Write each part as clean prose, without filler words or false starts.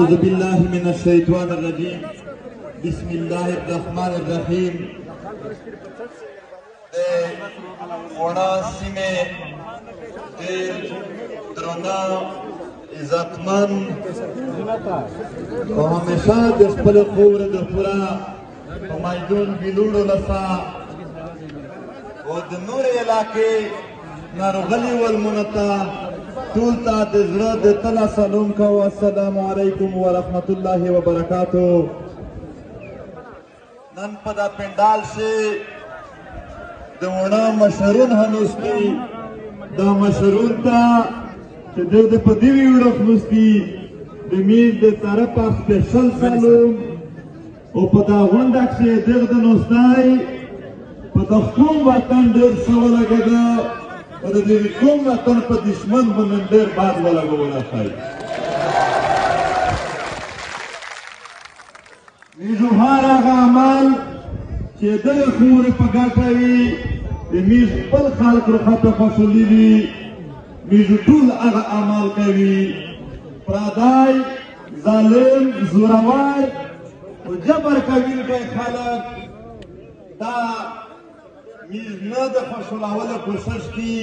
أعوذ بالله من الشيطان الرجيم بسم الله الرحمن الرحيم وڑا سیمے درنا عزتمن و ہمیشہ دس پل خور دفرا میدون بلوڑ لسا و دنور علاقے نارغلی والمنتا طولتا دزرد تلا سلام کا والسلام علیکم ورحمت اللہ وبرکاتہ نن پدا پندال سے دونا مشرون هنوستی دا مشرون تا چه دیو ده پا دیوی اوڑف نوستی دمیز ده طرفا سپیشل سالوم و پدا غندک سے دیو ده نوستای پدا خون وطن دیر سوالا گدا و ده دیوی خون وطن پا دشمن بندن دیر بعد والا گولا خواهی میزو هار آغا عمال چه دل خور پا گاٹاوی میز پل خالق رو خط فصلی دی میزو طول اغا عمال کوي پرادائی ظالم زوروار و جبر کوي کئی خالق دا میز نه د خوشحالول کوشش کی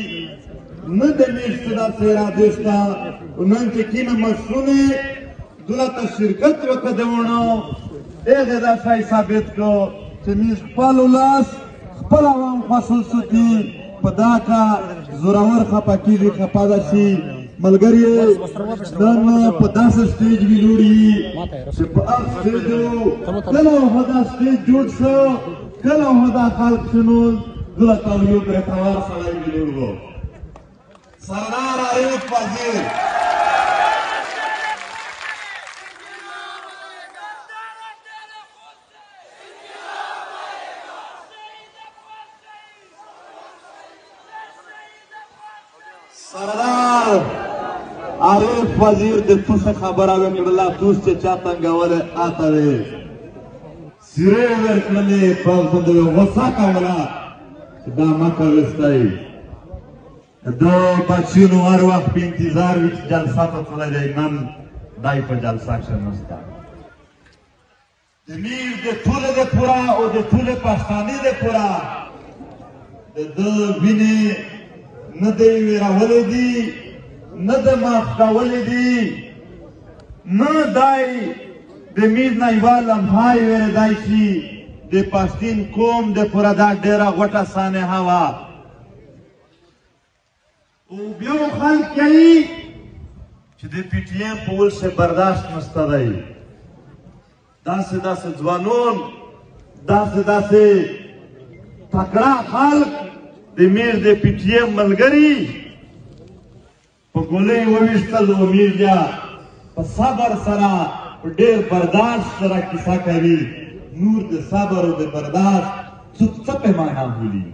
نه د میز صدا سیرا دیستا و نن چه کین مشرونه دولت شرکت وکدونو ایغه دا سای ثابت کو چه میز پالو لاس خپل عوام فصل ستی پدا کا زوراور خپا کیږي خپا داسي ملګری نن په داسې سټیج ویلوړي چې په هغه سټیج کله هدا سټیج جوړ شو کله هدا خلق شنو غلط او یو پر توار سره ویلوړو سردار عارف وزیر سردار عارف وزیر د توس خبره وکړه توس چې چاته غوړه آتا وي سره ورکړلې په بده وسا کوله دا مکه وستای دا بچینو هر وخت په انتظار وچ جلسه ته تللی نن دای په جلسه کې نستا د میر د ټول د پورا او د ټول پښتانه د پورا د ویني نه دی ویراولې دي نه د ماف کولې دي نه دای د میز نه یوه لمحه یې ویرېدای شي د پښتین قوم د پوره دا ډېره غوټه سانحه وه او بیا خلک کوي چې د پی ټي ایم په ولس برداشت نشته دی داسې داسې ځوانان داسې تکړه خلک د میر د پی ټي ایم ملګري په ګولۍ وویشتل او میر بیا په صبر سره په ډېر برداشت سره کیسه کوي نور د صبر او د برداشت څه پیمانه بولي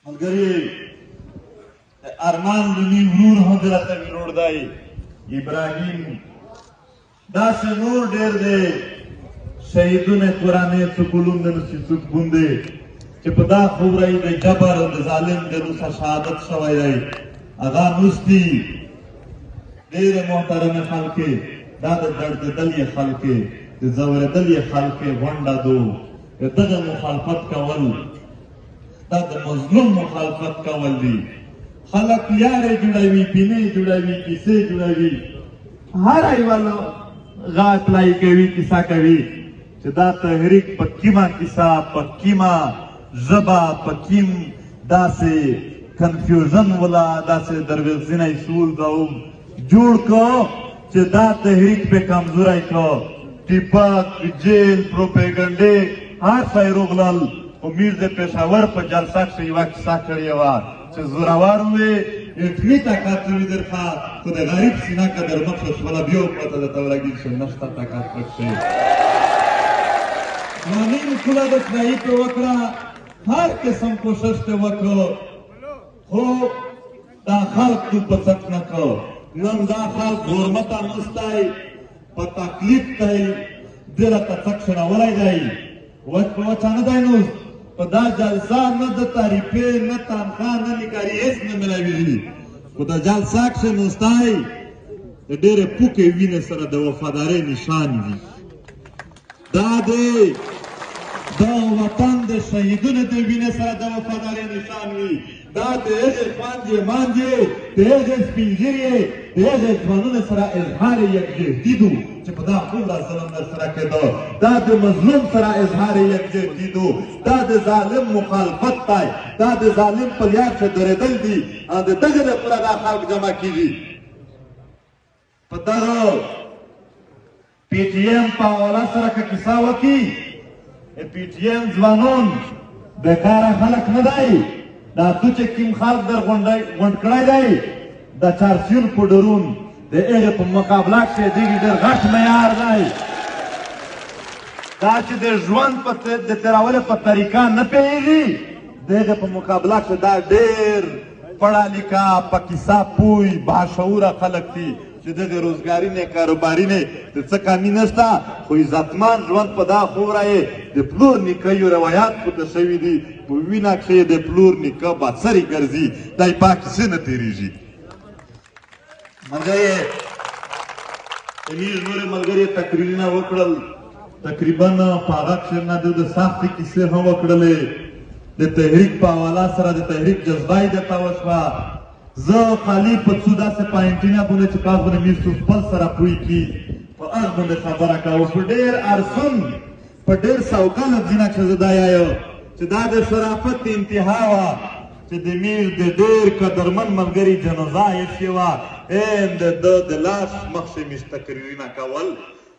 ملګري ارمان لومي ورور هم دلته ویلوړ دی ابراهیم داسې نور ډېر دی شهیدونه قرآنې سکولون د نسی څوک بوندې چې په دا خبره د جبر او د ظالم د نوسه شهادت شوی دی هغه نوستي ډېرې محترمې خلکې دا د دردېدلې خلکې د ځورېدلې خلکې غونډه دو د دغه مخالفت کول دا د مظلوم مخالفت کول دي خلک یارې جوړوي پینې جوړوي کیسې جوړوي هر ایوالو غا اپلای کوي کیسه کوي چې دا تحریک په کیمه کیسه په کیمه ژبه په کیم داسې کنفیوژن ولا داسې دروغجنی سول دا جوړ کو چې دا تحریک په کمزوری کو ټیپک جیل پروپیګنډې هر ځای روغلل خو میر د پېښور په جلسه کښې یوه کیسه کړې وه چې زورور وې اټمي طاقت لري درخوا خو د غریب سینه که در مخه شوله بیا پته درته ولګېږي چې نشته طاقت پکښې معنی رسوله د خدایي پرې وکړه هر قسم کوشش پرې وکړو خو دا خلق تو په څټ نه کړو نن دا خلق غرمته نستی په تکلیف دی دله ته څک شنولی دی وچ په وچه نه دی نوست په دا جلسه نه د تعریفې نه تنخواه نه نکاري هېڅ نه میلاویږي خو د جلسه کښې نوستی د ډېرې پوکې وینې سره د وفادارۍ نشان وي. دا دی د وطن د شهیدونو د وینې سره د وفادارۍ نشان وي. دا د هغې خویندې ماندې د هغې سپین ږیرې د هغې ځوانونو سره اظهار یکجهتي دو چې په دا څومره ظلم درسره کېده. دا د مظلوم سره اظهار یکجهتي دو. دا د ظالم مخالفت دی. دا د ظالم پر یاد چې درېدل دي او د دغه لپاره دا خلک جمع کېږي. په دغه پی ټي ایم په حواله سره که کیسه وکړي، پی ټي ایم ځوانان بېکاره خلک نه دی. دا تو چې کوم خلک در غونډ کړی دی د چارسیون په ډرون د هغې په مقابله کښې دغې ډېر غټ معیار دی. دا چې د ژوند د تېرولو په طریقه نه پوهېږي د هغې په مقابله کښې دا ډېر پړه لیکه په کیسه پوی باشعوره خلک دي چې دغې روزګاري نه کاروباري نه د څه کمي نشته، خو عزتمن ژوند په دا خوره یې د پلور نیکه یو روایات پورته شوي دي. په وینه کښې د پلور نیکه بڅري ګرځي، دی پا کیسې نه تېرېږي. ملګري زموږ نورې ملګري تقریرونه وکړل، تقریبا په هغه کښې نه د سختې کیسې هم وکړلې. د تحریک په حواله سره د تحریک جذبه یې درته وشوه. زه خالي په څو داسې پوینټونه باندې چې کاغ باندې میر خپل سره پوه کړي په هغه باندې خبره کوم. په ډېر ارسن په ډېر سوګه لفظونه کښې زه دا یایم چې دا د شرافت انتها وه چې د میر د ډېر قدرمن ملګري جنازه ایښې وه. د ده د لاس مخکې مې تقریرونه کول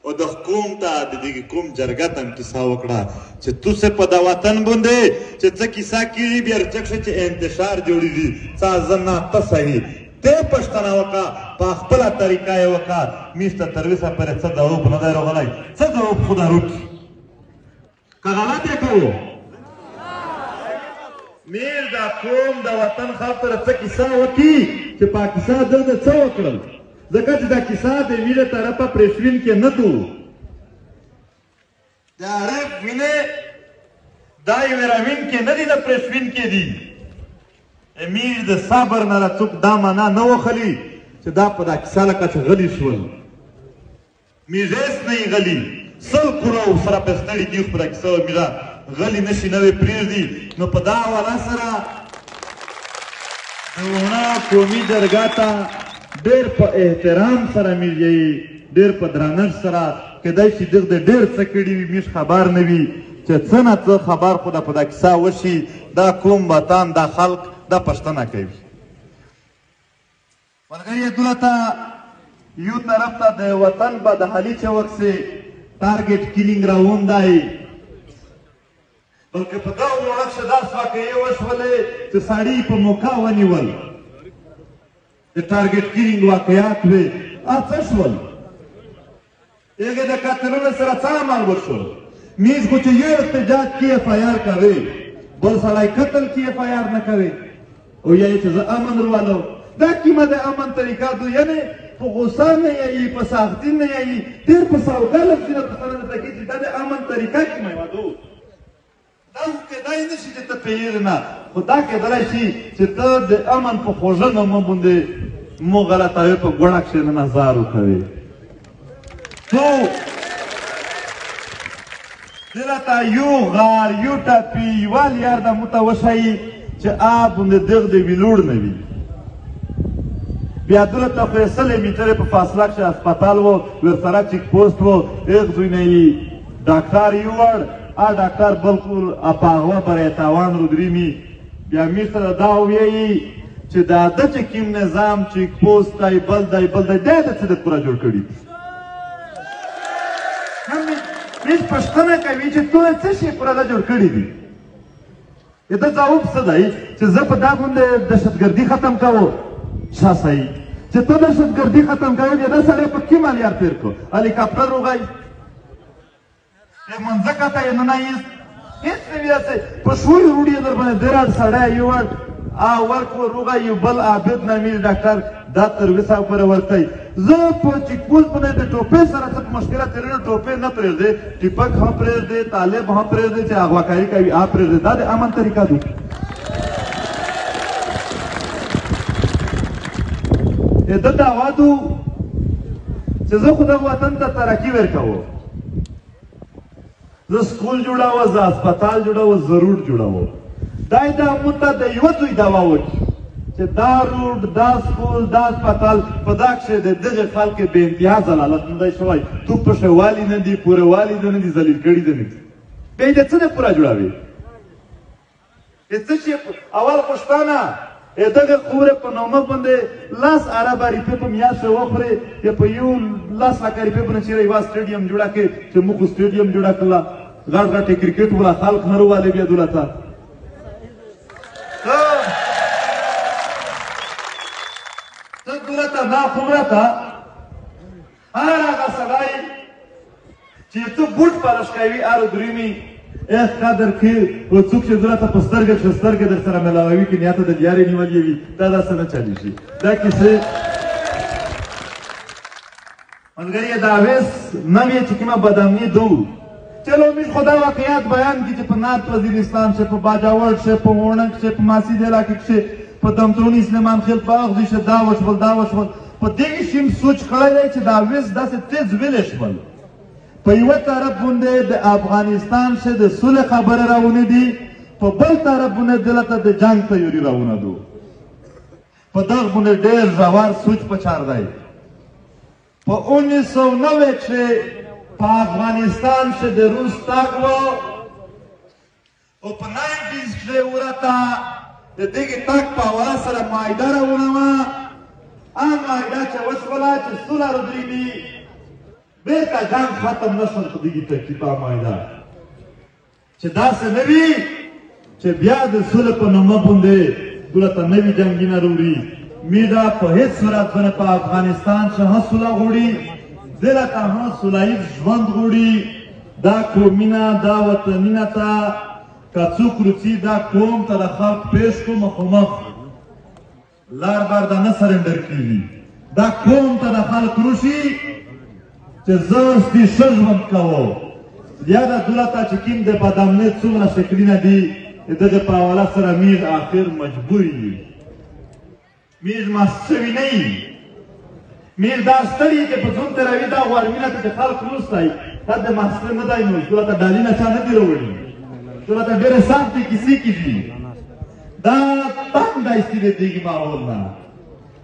او د قوم ته د دغې قوم جرګه ته هم کیسه وکړه چې توسې په دا وطن باندې چې څه کیسه کېږي بیا رچک شي چې انتشار جوړېږي څه زه نه ته صحیح ته پوښتنه وکړه په خپله طریقه یې وکړه. میز ته تر اوسه پورې څه ځواب نه دی راغلی. څه ځواب خو دا وکړي که غلط یې کوو. میر دا قوم د وطن خلق سره څه کیسه وکړي چې په کیسه دلته څه وکړل، ځکه چې دا کیسه د میر طرفه پرېشوین کې نه دو. د عرب وینې دا یې ویراوین کې نه دي، د پرېشوین کې دي. میر د صبر نه څوک دا معنا نه وخلي چې دا په دا کیسه لکه چې غلي شول. میر هېڅ نه یې غلي، سل کړو سره پې ستړي دي خو په دا کیسه میره غلی نشي نه پرېږدي. نو په دا حواله سره د وڼه قومي جرګه ته ډېر په احترام سره میږي، ډېر په درنښت سره کیدای شي دغه د ډېر څه کړي وي موږ خبر نه وي چې څه نه څه خبر خو د په دا کیسه وشي. دا قوم وطن دا خلق دا پښتنه کوي. ملګري دلته یو طرف ته د وطن بدحالي چې وکړي ټارګېټ کیلینګ راون دی، بلکې په دغه وړه کښې داسې واقعې وشولې چې سړي په موقع ونیول. د ټارګېټ کیلینګ واقعات وې. څه شول؟ هغې د قاتلونو سره څه عمل وشو؟ میز خو چې یو احتجاج کې اف آی آر کوې، بل سړی قتل کې اف آی آر نه کوې او یا یې چې زه امن روالو. دا کومه د امن طریقه دو؟ یعنې په غوسه نه یایي، په سختي نه یایي، ډېر په سوګه لفظونه پوښتنه درته کوي چې دا د امن طریقه کومه یوه دو. دا خو کېدای نه شي چې ته پوهېږې نه، خو دا کېدلی شي چې ته د امن په خوږه نامه باندې مو غلطوې په ګوڼه کښې نن ازار وکوې. نو دلته یو غار یو ټاپي یوه لیار ده موته وښایي چې آب باندې دغ د ویلوړ نه وي. بیا دلته خو یې 100 میټرې په فاصله کښې هسپتال و، ورسره چیک پوسټ و، هغ ځای نه یې ډاکټر یوړ. ډاکټر بالکل په هغه برای تاوان رودریمي. بیا میر سره دا ووایي چې دا ده چې کوم نظام چیک پوسټ دی بل دی بل دی دا د څه د پوره جوړ کړي. میر پوښتنه کوي چې تو څه شي پوره دا جوړ کړي دي. دا ځواب څه دی چې زه په دا باندې دهشتګردي ختم کوو. ښه صحیح چې ته دهشتګردي ختم کوې بیا دا سړی په کوم الیار تېر کړو؟ هلیکاپټر وغایي منځکه ته یې نه ایست هېڅ نه وي داسې په شوي روډ یې در باندې دراد سړی یوړ ورکړو روغایي بل عابد نامي ډاکټر دا تر اوسه پورې ورته زه په چیک پوسټ باندې د ټوپۍ سره څه په مشکله تېرېږم. ټوپۍ نه پرېږدې، ټیپک هم پرېږدې، طالب هم پرېږدې چې اغواکاري کوي هغه پرېږدې. دا د امن طریقه ده. ده دعوا دو چې زه خو دغه وطن ته ترقي ورکوم، زه سکول جوړاوه، زه هسپتال جوړاوه، زه روډ جوړاوه. دا یې د موږ ته د یوه زوی دعوا وکړي چې دا روډ، دا سکول، دا هسپتال په دا کښې د دغې خلکې بې انتها ضلالت نه دی شوی. تو پښې والي نه دي، پوره والي نه دي، ذلیل کړي نه دي. بیا یې د څه نه پوره جوړوي؟ د څه شي اول پښتانه دغه خبرې په نامه باندې 10 اربه روپۍ په میاشت وخورې، یا په یو 10 لکه روپۍ باندې چېرې یوه سټېډیم جوړه کړې چې موږ سټېډیم جوړه کړله، غټ غټې کرکټ وله خلک نه روالې بیا دولته. ته دولته دا خبره ته هر هغه سړی چې ته بوټ پالش کوي هر دریمي اخ قدر کې او څوک چې دلته په سترګه کې سترګه در سره ملاوي کې نیاته د دیارې نیولې وي دا داسې نه چلیږي. دا کیسې ملګري دا اوس نوې چې کومه بدامني دو چلو موږ خدا واقعیات بیان کړي چې په نعت وزیرستان شي، په باجاوړ شي، په وړنګ شي، په ماسي د علاقې شي، په دمتروني سلیمان خېل په اغزي شي، دا وشول دا وشول. په دې شي سوچ کړی دی چې دا اوس داسې تیز ویلې شول. په یوه طرف باندې د افغانستان شه د صلح خبره راونه دي، په بل طرف باندې دلته د جنگ تیوري راونه دو. په دغه باندې ډېر ژور سوچ پچار دی. په 1990 کښې په افغانستان شه د روس تګ و او په 90s کښې ورته د دغې تګ په حواله سره معاهده راونه وه. هغه معاهده چې وشوله چې صلح رودرېږي بیرته جنګ ختم نه شول په دغې تکلیفه معاهده چې داسې نه وي چې بیا د صلح په نامه باندې دلته نوي جنګونه راوړي. میډا په هېڅ صورت باندې په افغانستان شه هم صلح غواړي، دلته هم صلحیز ژوند غواړي. دا قومینه دا وطنینه ته که څوک روڅي دا قوم ته د خلق پیش کړو مخامخ لار بار دا نه سرنډر کېږي. دا قوم ته د خلق روشي چې زه ستی ښه ژوند کوم. یا د دولته چې کوم د بدامنۍ څومره شکلونه دي د دغې په حواله سره موږ آخر مجبور یو. موږ مست شوي نه یو. موږ دا ستړي چې په ژوند تېروي دا غوړمینه ته چې خلک روستی دا د محصله نه دی نو دولته ډالونه چا نه دي راوړي. دولته ډېرې سختې کیسې کېږي. دا تنګ دی ستي د دغې ماحول نه.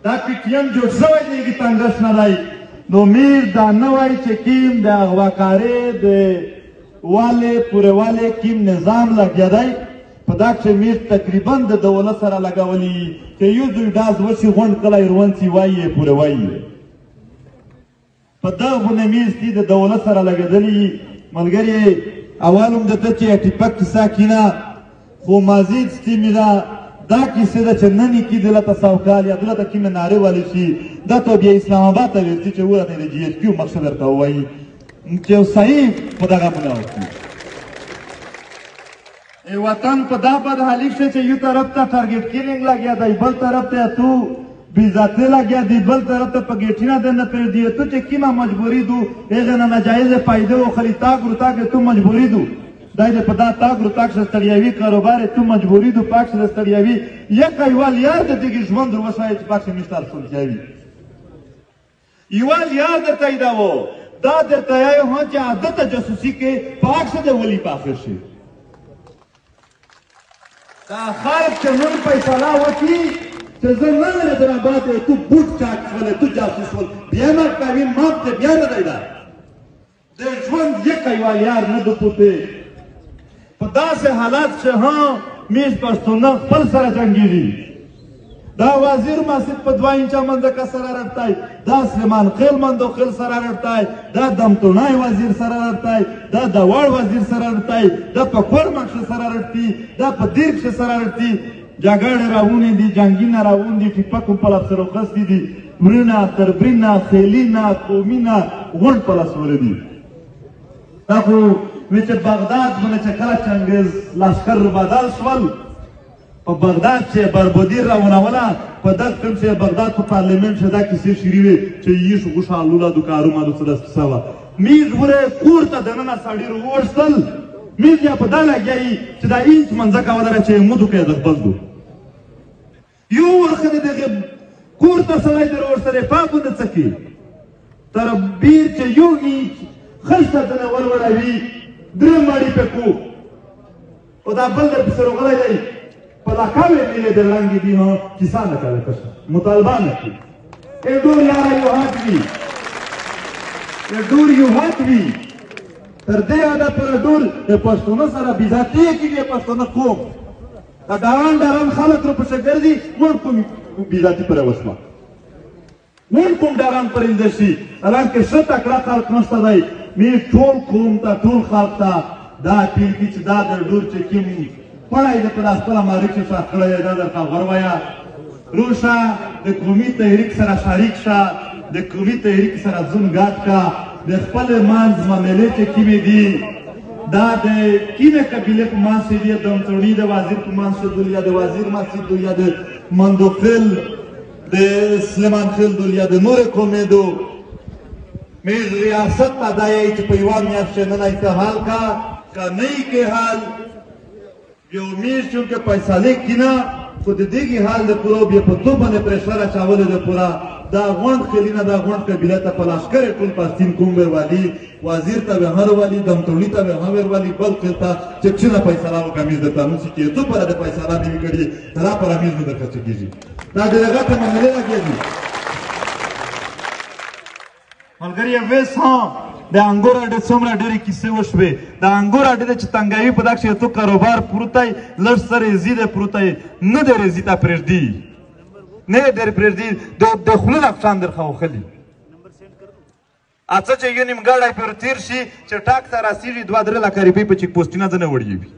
دا پي ټي ایم جوړ شوی د هغې تنګش نه دی. نو میر دا نه وایي چې کیم د اغواکارۍ د والې پورې والې کیم نظام لګیا دی په دا کښې میر تقریبا د دولت سره لګولی چې یو دوی ډاز وشي غونډ کلی روانسي وایي یې پورې وایي. په دغه باندې میر ستي د دولت سره لګېدلي ملګري. اول هم درته چې ټیپک کیسه کینه خو مازید ستي میره دا کیسې ده چې نن یې کې دلته سوکال یا دلته کومې نارې والې شي دا ته بیا اسلام آباد ته ورځي چې ورته د جي ایچ کیو مقصد درته ووایي چې صحیح په دغه باندې وکړي. وطن په دا بدحالي کښې چې یو طرف ته ټارګېټ کیلینګ لګیا دی، بل طرف ته تو بېعزتي لګیا دی، بل طرف ته په ګېټینه درنه پرېږدي. تو چې کومه مجبوري دو هغې نه ناجایزې فایدې واخلي تاګ روتاګ تو مجبوري دو دا د په دا تاګ روتاګ شه ستړیاوي کاروبار تو مجبوري دو پاک شه ستړیاوي یکه یوال یار د دغې ژوند وښایي چې پاک شه مې ستاسو سلطیاوي یوال یار درته یې دا و دا درته یې هم چې عادته جاسوسي کې پاک شه د ولي پاخر شي. دا خلک چې نن فیصله وکړي چې زه نن حیدرآباد یم تو بوټ چاک شولی تو جاسوس شول بیا نه کوي مات دی بیا نه دی دا د ژوند یکه یوال یار نه دو پوتې په داسې حالات چې هم میز پښتونه خپل سره جنګېږي. دا وزیر مسجد په 2 انچه منځکه سره رټای، دا سلیمان خېل مندو خېل سره رټای، دا دمتونای وزیر سره رټای، دا د وړ وزیر سره رټای، دا په کورمک سره رټي، دا په دیرک سره رټي. جګړې راونې دي، جنګونه راون دي، ټیپک په لاس سره خستی دي، ورونه تربرینه خېلینا قومینه غونډ په لاس ولري. دا خو چې بغداد باندې چې کله چنګیز لشکر بدل شول په بغداد چې بربادي راونوله په دغه ټیم چې بغداد په پارلیمنټ کې دا کیسې شروع وې چې یې غوښه آلوله د کارو مالو څه کیسه وه. میز ورې کور ته دننه سړي راووړستل میز یا په دا لګیایي چې دا انچ منځکه ودره چې مودو کې زغبل دو یو ورخه د دغه کور ته سړی در ورسره پاک باندې څه کوي تر بیر چې یو اینچ خښته دنه ولوړوي درې مړي پې کو او دا بل در پسې روغلی دی په لکاوې میلې د رنګې دي ها کیسه نه کوي کشه مطالبه نه کوي ای ډور یاره یو حق وي ای ډور یو حق وي تر دې حده پورې ډور د پښتنو سره بېزاتي یې کېږي پښتانه قوم دا ډاران ډاران خلک ورپسې ګرځي موږ کوم بېزاتي پرې وسوه موږ کوم ډاران پرېږده شي حالانکې ښه تکړه خلک نشته دی مې ټول قوم ته ټول خلک ته دا اپیل کړي چې دا د ډور چې کوم پړی د په لاس خپله مالک چې ساخت کړی دی دا درته غور وایه روشه د قومي تحریک سره شریک شه د قومي تحریک سره ځون ګډ کا د خپل منځ معاملې چې کومې دي دا د کومې قبیلې په منځ کې دي د دمڅوڼي د وزیر په منځ کې دول یا د وزیر مسجد دول یا د مندوخیل د سلیمان خیل دول یا د نورې قومې دو میز ریاست ته دا یې چې په یوه میاشت کې نن ایسه حال کا که نه یې کې حال یو میز چونکې فیصلې کینه خو د دېګې حال د پوره بیا په تو باندې پرېشر اچولې د پوره دا غونډ خلینه دا غونډ قبیله ته په لښکر ټول پاستین کوم وروالی وزیر ته به هر والی دمتوړي ته به هم وروالی بل خل ته چې څنګه فیصله وکړه میز درته نو چې تو پر د فیصله نه وي کړې دا پر میز نه درته کېږي دا ډېره غټه معاملې راکېږي ملګري اویس ها د انګور اډې څومره ډېرې کیسې وشوې د انګور اډې چې تنګاوي په دغه شی تو کاروبار پروتی لږ څه ریزي دی پروتی نه دی ریزي ته پرېږدي نه یې در پرېږدي د خولې نه افشان درخوا وخلي اڅه چې یو نیم ګاډی پرې تېر شي چې ټاک ته راسېږي 2-3 لکه روپۍ په چیک پوسټینه ځنه وړېږي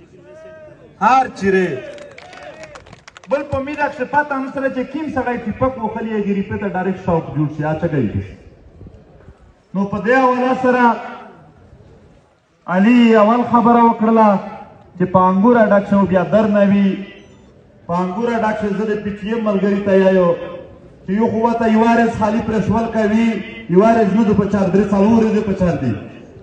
هر چیرې بل په میده کښې پته هم سره چې کوم سړی ټیپک وخلي یې روپۍ ته ډایرکټ شوق جوړ شي اچه کوي نو په دې حواله سره علي اول خبره وکړله چې په انګوره ډک شو بیا در نه وي په انګوره ډک شو زه د پي ټي ایم ملګري ته یایو چې یو خو ورته یوه ورځ خالي پرېښول کوي یوه ورځ نه دو په 4 3 4 ورځې په 4 دي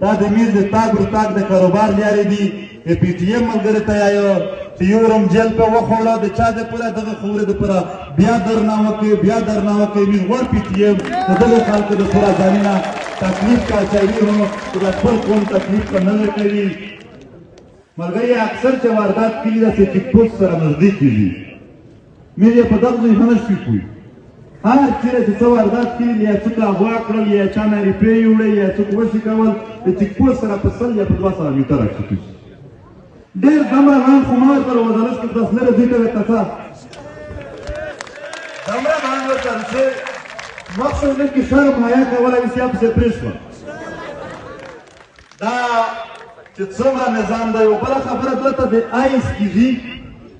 دا د میر د تاګ ورتاګ د کاروبار لارې دي د پي ټي ایم ملګري ته یایو چې یو ورم جیل په وخوړه د چا د پوره دغه خبرې د پوره بیا درنه وکړي بیا درنه وکړي میر غوړ پي ټي ایم د دغو خلکو د پوره ځانونه تکلیف کا اچوي هم چې د خپل قوم تکلیف په نه کوي ملګري اکثر چې واردات کلي داسې چیک پوسټ سره نږدې کېږي میر یې په دغه ځای ښه نشي پوه هر چیرې چې څه واردات کړي یا څوک اغوا کړل یا چا نه روپۍ یوړې یا څوک وشي کول د چیک پوسټ سره په 100 یا په 200 میټره کېږي ډېر دومره ران خو ما ورته وزلش کې داس لرې ځای ته ورته څه دومره ران ورته چې مقصد نه کې شرم حیا کولی وي سیا پسې پرې شوه دا چې څومره نظام دی یو بله خبره دلته د آیس کېږي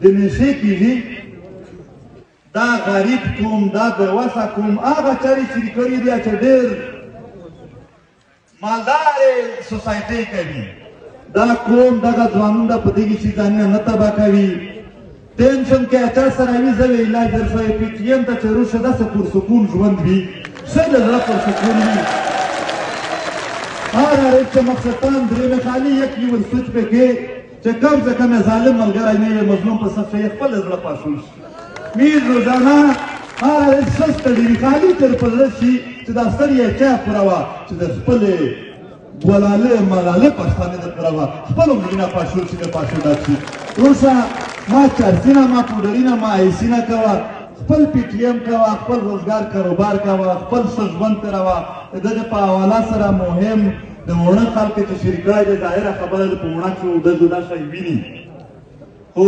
د نشې کېږي دا غریب کوم دا بېوسه کوم هغه چارې چې کړي دي چې ډېر مالدارې سوسایټۍ کوي دا قوم دغه ځوانونه په دغې شي ځانونه نه تباه کوي ټینشن کې اچا سره وي زه علاج در سره پي ټي ایم ته چې روشه داسې پرسکون ژوند وي ښه د زړه پرسکون وي هر هر چې مقصدان درې خالي یک یو سوچ پې کې چې کم څه کم ظالم ملګری نه وي مظلوم په صف یې خپل زړه پاشل شي میر روزانه هر هر څه ستړي وي خالي تر په زړه شي چې دا ستړی یې چا پوره وه چې د خپلې ګولاله ملاله پښتانه د پوره وه خپل مړینه پاشل شي د پاشل ډک شي روشه ما چارسینه ما پوډرینه ما ایسینه کوه خپل پی ټي ایم کوه خپل روزګار کاروبار کوه خپل ښه ژوند تېروه د دغې په حواله سره مهم د وړه خلکو چې شریک کړی دی ظاهره خبره ده په وړه کښې ودرځو دا شی ویني خو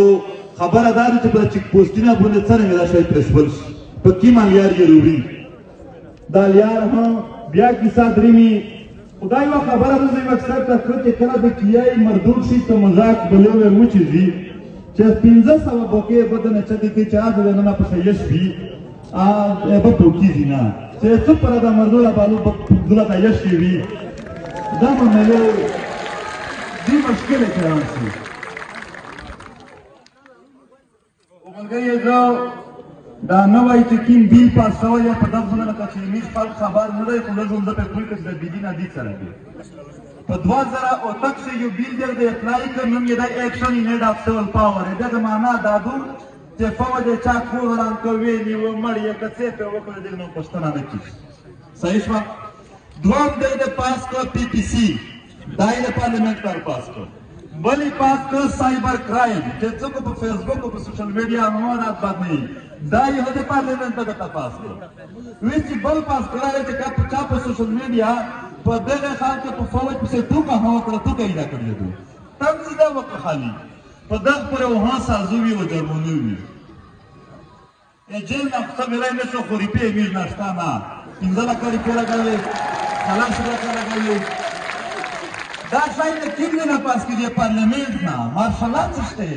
خبره دا ده چې په چیک پوسټینه باندې څرنګه دا شی پرېښول شي په کومه لیار یې روړي دا لیار هم بیا کیسه درېمي خو دا یوه خبره ده زه یو اکثر ته کړه چې کله د کیایي مردود شي ته مذاق بلې ور وچېږي چې 1500 بوکې بدن چدی کې چې از ونه په شیش وی ا به توکیږي نه چې څو پر دا مردوله بالو دله ته یش وی دا مله دې مشکله کوي او ملګری زه دا نوای چې کیم بیل پاس شوی په دغه ځل کې چې میز خلک خبر نه دی خو لږ د په کوی کې د بيدینه دي سره دی په 2008 کې یو بیل د اپلای کړ نن یې د اکشن نیډ اف سیول پاور دغه معنا دا دو چې فوج چا کور ران کوي نیو مړ یې کڅې په وکړه د نو پښتنه نه کی صحیح شو دوام دی د پاس کو پی پی سی دای د پارلیمنت کار پاس کو بلی پاس کو سایبر کرائم چې څوک په فیسبوک او په سوشل میډیا مواد باندې دای د پارلیمنت ته پاس کو وی چې بل پاس کړای چې چا په سوشل میډیا په دغه خان کې په فوج په ټوکا هوا کړ ټوکا یې دا کړی دی تم دا وکړه خالي په دغه پر وها سازوي او جرمونی وي جیل نه څه ملای نه شو خو ریپې میز نشته نه پنځه لکه ریپې لګوي سلام لکه لګوي دا شای نه کیږي نه پاس کېږي پارلیمنت نه مارشال څه شته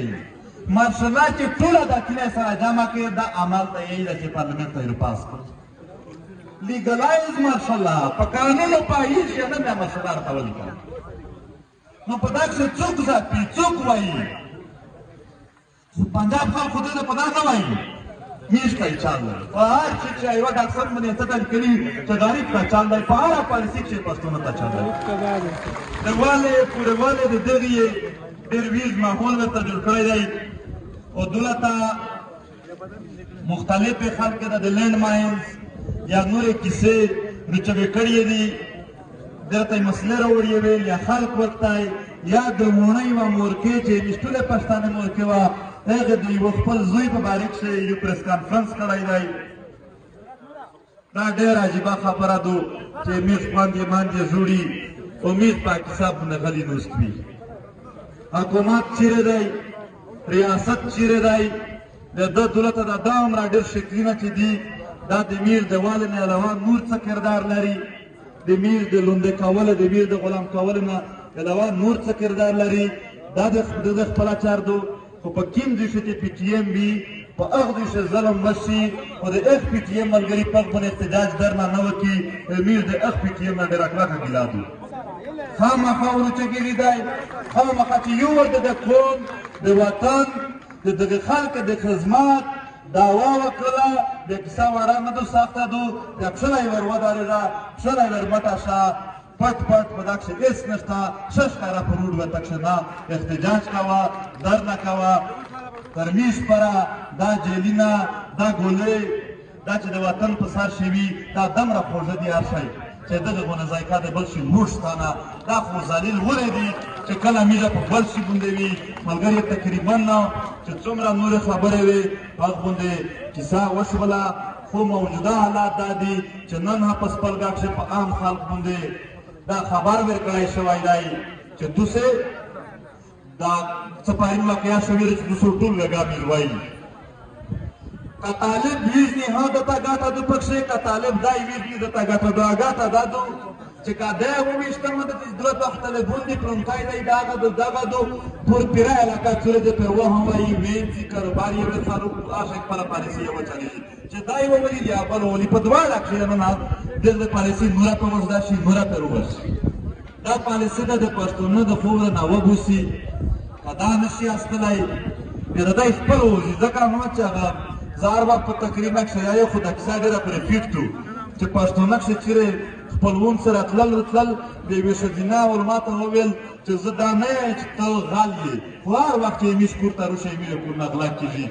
مارشال چې ټوله د کله سره جمع کړي دا عمل ته یې چې پارلیمنت ته پاس کړي لیګلایز مارشال په قانون پایې چې نه مې مارشال ته ولیکل نو په داسې څوک ځي څوک وایي پنجاب خلکو دې په دا نه وایي میش کا چال دی په هر څه چې یو ډاکټر باندې څه کلی چې غریب کا چال دی په هر پالیسي کې پښتون ته چال دی دغواله پورواله د دغه ډېر ویز ماحول ته جوړ کړی دی او دولت مختلف خلک د لینډ ماینز یا نور کیسې رچوي کړی دي درته مسله راوړي ویل یا خلک ورته یا د مونږ و مورکې چې مشتله پښتانه مورکې وا هغه د یو خپل زوی په باره کې یو پریس کانفرنس کړی دی دا ډېر عجیبه خبره ده چې میز باندې جوړي او میز پاکستان باندې غلي نوست وي حکومت چیرې دی ریاست چیرې دی د دولت د عمر ډېر شکلونه چې دي دا د میر د والي نه علاوه نور څه کردار لري د میر د لونده کول د میر د غلام کول نه علاوه نور څه کردار لري دا د خپل چار دو خو په کوم ځای چې پی ټی ایم وي په هغه ځای چې ظلم وشي او د اف پی ټی ایم ملګري په باندې احتجاج درنه نه وکړي امیر د اف پی ټی ایم نه ډېر کلکه ګیله ده خامخا ورچګېږي دی خامخا چې یو ورته د قوم د وطن د دغه خلکو د خدمت دعوا وکړه د کیسه واره نه دو ساخته دو د پښلی ور ودرېږه پښلی ور مټه شه پټ پټ په دغه هېڅ نشته ښه ښکاره په روډ ورته کښېنه احتجاج کوه درنه کوه ترمیش پره دا جیلونه دا ګولۍ دا چې د وطن په سر شوي دا دومره خوږه دي هر شی چې دغه غونه ذایقه د بل شي موږ ستانه دا خو ذلیل ولې دي چې کله میږه په بل شي باندې وي ملګري تقریبا نه چې څومره نورې خبرې وي هغه باندې کیسه وشوله خو موجوده حالات دا دي چې نن هم په سپلګا کښې په عام خلک باندې دا خبر ورکړی شوی دی چې دوسې دا څه پارین واقعه شوې ده چې دوسو ټول وګا میر وایي که طالب ویزنی ها دتا ګاټه دو پکښې که طالب دای ویزني دتا ګاټه دو ګاټه دا دو چې که دی وویشتمه د دوه وخت تلیفون دی پرونکای دی دغه دو پر پیره علاقه چورې دی پر وهم وایي وینځي کاروبار یې ورسره عاشق خپله پالیسي یې وچلېږي چې دا یې وولي یا بل وولي په دواړه کښې نه دغه پالیسي نوره په وزده شي نوره پر وبشي دا پالیسي ده د پښتنو د خوب نه وبوسي که دا نشي استلی بیا د دی خپل وځي ځکه نو چې هغه زه هر وخت په تقریبا کښې یا یو خو دا کیسه ډېره پرې فټ و چې پښتونه کښې چیرې خپلوون سره تلل د یوې ښځینه ور ماته وویل چې زه دا نه یم چې ته غل یې خو هر وخت چې یمیش کور ته روشه یمي له کور نه غلا کېږي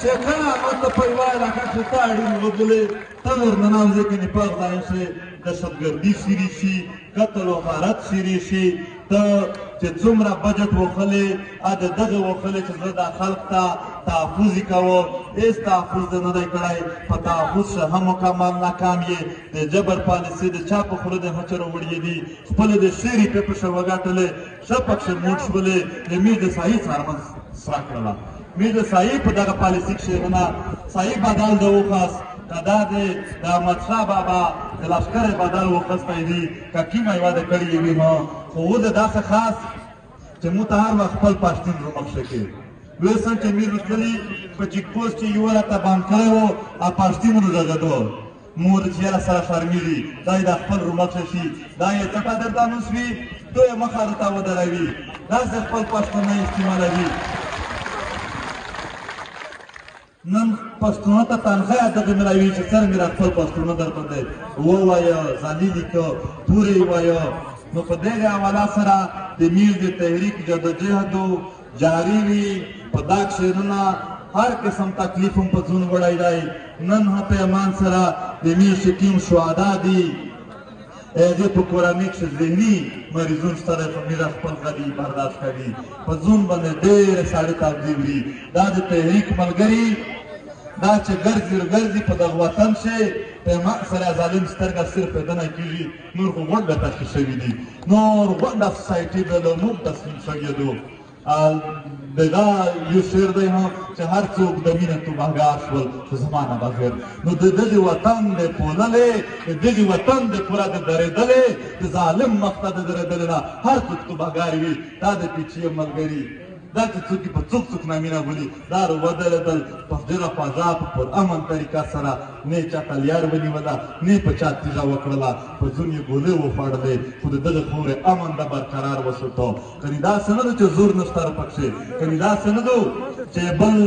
چې کله ماته په یوه علاقه کښې ته اړین وبولې ته ورننوځې کنې په هغه ځای کښې دهشتګردي شروع شي قتل و غارت شروع شي ته چې څومره بجټ وخلې د دغه وخلې چې زه دا خلق ته تحفظ یې کوم هېڅ تحفظ دې نه دی کړی په تحفظ شه هم مکمل ناکام یې د جبر پالیسي د چا په خوله د هچه راوړي دي خپله د ښې روپۍ په شه وګټلې ښه پکښې موټ شولې د میر د سایي څارمن سره کړله میر د سایي په دغه پالیسي کښې نه سایي بدل د وخاست که دا د احمدشاه بابا د لښکر بدل وخستی دي که کومه یې واده کړې وي نو خو اوس د داسې خاص چې موږ ته هر وخت خپل پښتون رومخشه کوي لوی سن چې میر تللي په چیک پوسټ چې یوه راته بند کړی و پښتون وغږېدو مور چې یاره سره شرمېږي دا یې دا خپل رومخشه شي دا یې څټه درته نوسوي تو یې مخه درته ودروي داسې خپل پښتون استعمالوي نن پښتونه ته تنخواه دغه ملاوي چې څرنګه را خپل پښتونه در باندې ووایه ذلیلي که پورې وایه نو په دغه حواله سره د میر د تحریک جدوجهد جاري وي په دا کښېنونه هر قسم تکلیف هم په ځون وړی دی نن هم پیمان سره د میاشتې ټیم شهدا دي هغې په کورنۍ کښې ذهني مریضون شته دی په میره خپل غلي برداشت کوي په ځون باندې ډېرې ساړې تاوزې وړي دا د تحریک ملګري دا چې ګرځي په دغه وطن شي پیمان سره ظالم سترګه صرف پیدا نه کېږي نور خو غونډه تشکیل شوي دي نور غونډه سوسایټي به له موږ تسلیم شوي دو دغه یو شعر دی هم چې هر څوک د مینې توبهګار شول په زمانه بغیر نو د دغې وطن دی پوللی د دغې وطن دی پوره د درېدلی د ظالم مخ ته د درېدلی نه هر څوک توبهګار وي دا د پیچیه ملګري دا چې څوک په څوک نامینه بولي دا ودرېدل په ډېره فضا په پرامن طریقه سره نه یې چا تلیار ونیوله نه یې په چا تیږه وکړله په ځون یې ګولۍ وخوړلې خو د دغه خاورې امن د برقرار وساتو کنې داسې نه ده چې زور نشته پکښې کنې داسې نه ده چې بل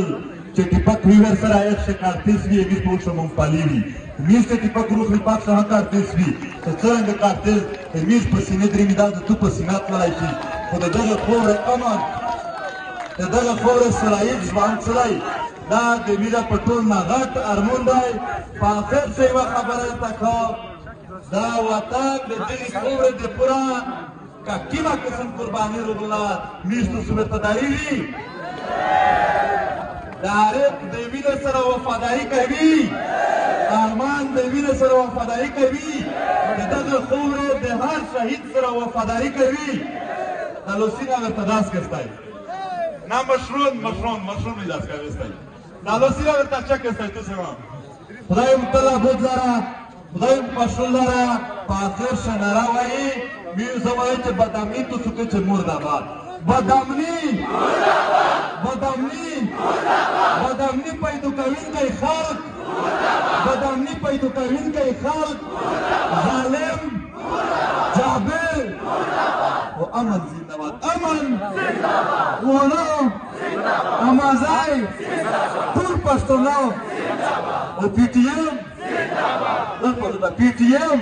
چې ټیپک وي ورسره ایکشه کارتیس وي هغې په اوښه ممپالي وي میز ته ټیپک روخ پاک څخه کارتیس وي چې څرنګه کارتیس د میز په سینې درېمي دا د تو په سینه تللی شي خو د دغه خاورې امن د دغه خاورې سرایب ځوان څلی دا د مینه په ټول نه غټ ارمون دی په آخر څه یوه خبره درته کوم دا وطن د دغې خاورې د پوره که کیمه قسم قرباني روغله میز ته صورتداري وي د عارف د وینې سره وفاداري کوي ارمان د وینې سره وفاداري کوي د دغه خاورې د هر شهید سره وفاداري کوي دا لوسینه ورته داسې کستی نه مشرون میداز کوستی دا لوسینه ورته چک کستی تو سما خدایم تلا بود لره خدایم پشول لره په آخر شنره وایي میو زه وایي چې بدامني تو څوکۍ چې مرداباد بدامني پیدا کوونکی خلق بدامني پیدا کوونکی خلق ظالم جابر و امن زنده‌باد امن ولو امازای ټول پښتانه او پی ټی ایم